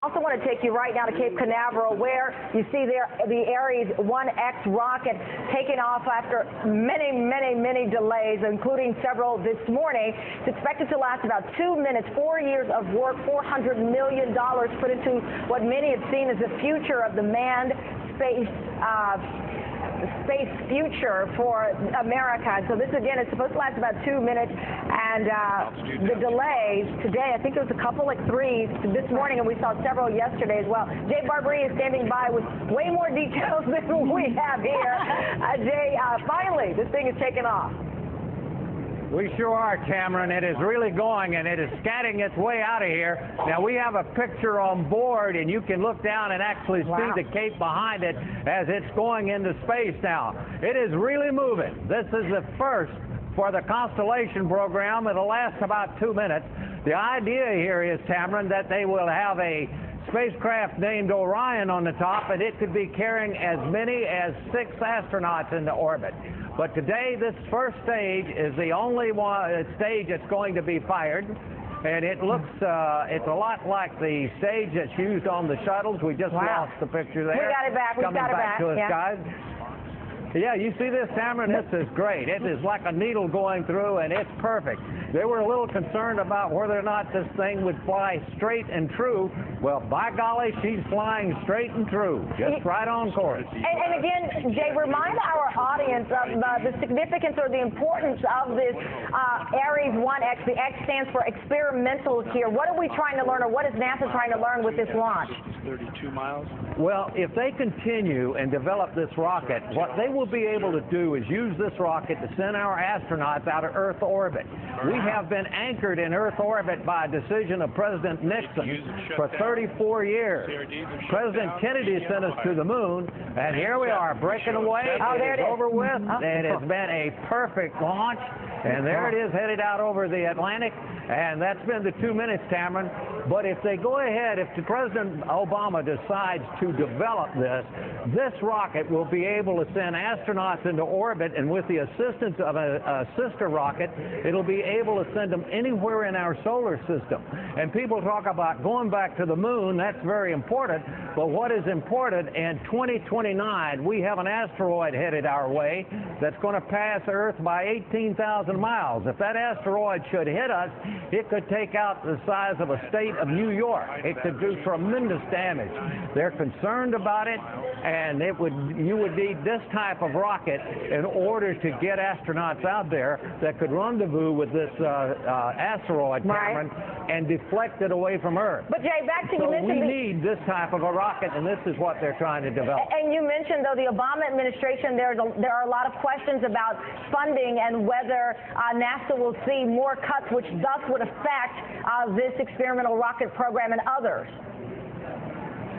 I also want to take you right now to Cape Canaveral, where you see there the Ares 1X rocket taking off after many delays, including several this morning. It's expected to last about 2 minutes. 4 years of work, $400 million put into what many have seen as the future of the manned space future for America. So this, again, is supposed to last about 2 minutes, and the delays today, I think it was a couple, like 3 this morning, and we saw several yesterday as well. Jay Barbary is standing by with way more details than we have here. Jay, finally, this thing is taking off. We sure are, Cameron. It is really going, and it is scatting its way out of here. Now, we have a picture on board, and you can look down and actually see the cape behind it as it's going into space now. It is really moving. This is the first for the Constellation program. It'll last about 2 minutes. The idea here is, Cameron, that they will have a spacecraft named Orion on the top, and it could be carrying as many as 6 astronauts into orbit. But today, this first stage is the only stage that's going to be fired, and it looks, it's a lot like the stage that's used on the shuttles. We just lost the picture there. We got it back. We got it back. To us, guys. Yeah, you see this, Cameron? This is great. It is like a needle going through, and it's perfect. They were a little concerned about whether or not this thing would fly straight and true. Well, by golly, she's flying straight and true, just right on course. And again, Jay, remind our audience of the significance or the importance of this Ares 1X. The X stands for experimental here. What are we trying to learn, or what is NASA trying to learn with this launch? 32 miles. Well, if they continue and develop this rocket, what they will be able to do is use this rocket to send our astronauts out of Earth orbit. We have been anchored in Earth orbit by a decision of President Nixon for 34 years. President Kennedy sent us to the moon, and here we are breaking away. It's over with, and it's been a perfect launch. And there it is, headed out over the Atlantic, and that's been the 2 minutes, Cameron. But if they go ahead, if President Obama decides to develop this rocket will be able to send astronauts into orbit, and with the assistance of a sister rocket, it'll be able to send them anywhere in our solar system. And people talk about going back to the moon. That's very important. But what is important, in 2029, we have an asteroid headed our way that's going to pass Earth by 18,000 miles. If that asteroid should hit us, it could take out the size of a state of New York. It could do tremendous damage. They're concerned about it, and you would need this type of rocket in order to get astronauts out there that could rendezvous with this asteroid, Cameron, and deflect it away from Earth. But Jay, back to you mentioned we need this type of a rocket, and this is what they're trying to develop. And you mentioned, though, the Obama administration, there are a lot of questions about funding and whether NASA will see more cuts, which thus would affect this experimental rocket program and others.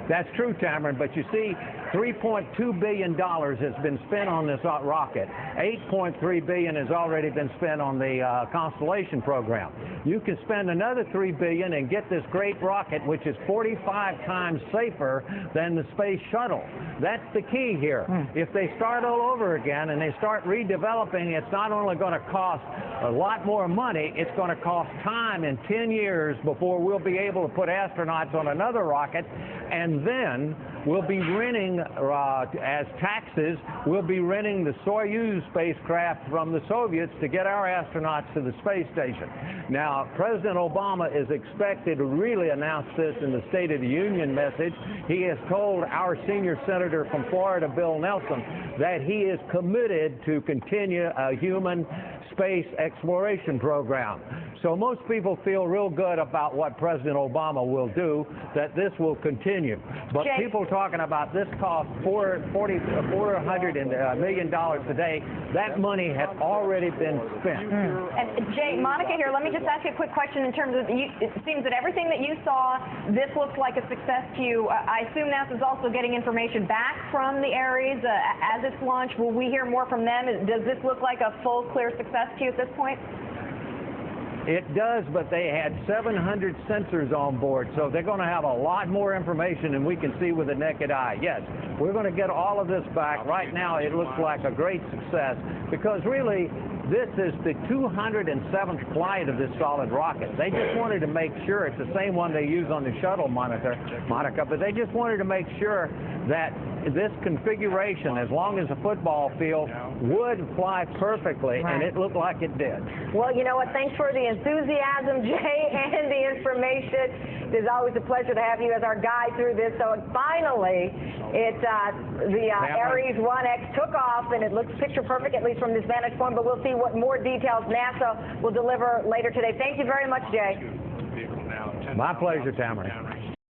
That's true, Cameron, but you see, $3.2 billion has been spent on this rocket. $8.3 billion has already been spent on the Constellation program. You can spend another $3 billion and get this great rocket, which is 45 times safer than the space shuttle. That's the key here. If they start all over again and they start redeveloping, it's not only going to cost a lot more money, it's going to cost time in 10 years before we'll be able to put astronauts on another rocket, and then we'll be renting, as taxes, we'll be renting the Soyuz spacecraft from the Soviets to get our astronauts to the space station. Now, President Obama is expected to really announce this in the State of the Union message. He has told our senior senator from Florida, Bill Nelson, that he is committed to continue a human space exploration program. So most people feel real good about what President Obama will do, that this will continue. But people talking about this cost $400 million today, that money has already been spent. And Jay, Monica here, let me just ask you a quick question in terms of, it seems that everything that you saw, this looks like a success to you. I assume NASA's also getting information back from the Ares as it's launched. Will we hear more from them? Does this look like a full, clear success to you at this point? It does, but they had 700 sensors on board, so they're going to have a lot more information than we can see with the naked eye. Yes, we're going to get all of this back. Right now, it looks like a great success because really, This is the 207th flight of this solid rocket. They just wanted to make sure it's the same one they use on the shuttle, Monica, but they just wanted to make sure that this configuration, as long as a football field, would fly perfectly, and it looked like it did. Well, you know what? Thanks for the enthusiasm, Jay, and the information. It is always a pleasure to have you as our guide through this. So finally, the Ares 1X took off, and it looks picture perfect, at least from this vantage point, but we'll see what more details NASA will deliver later today. Thank you very much, Jay. My pleasure, Tamara.